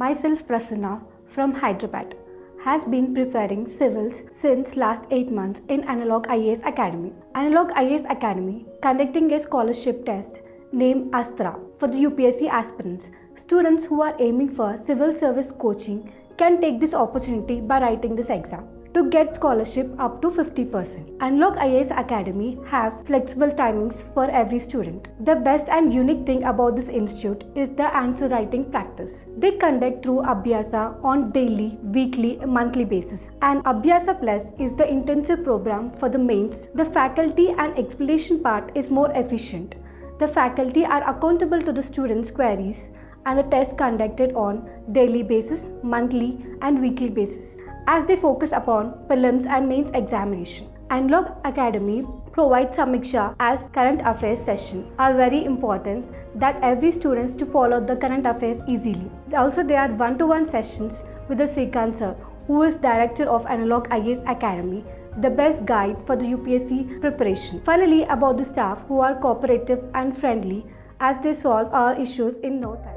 Myself Prasanna from Hyderabad has been preparing civils since last 8 months in Analog IAS Academy. Analog IAS Academy conducting a scholarship test named ASTRA for the UPSC aspirants. Students who are aiming for civil service coaching can take this opportunity by writing this exam to get scholarship up to 50%. Analog IAS Academy have flexible timings for every student. The best and unique thing about this institute is the answer writing practice. They conduct through Abhyasa on daily, weekly, monthly basis. And Abhyasa Plus is the intensive program for the mains. The faculty and explanation part is more efficient. The faculty are accountable to the students' queries and the test conducted on daily basis, monthly and weekly basis, as they focus upon prelims and mains examination. Analog Academy provides Samiksha as current affairs session are very important that every students to follow the current affairs easily. Also there are one-to-one sessions with the Srikanth Sir, who is director of Analog IAS Academy, the best guide for the UPSC preparation. Finally, about the staff who are cooperative and friendly as they solve our issues in no time.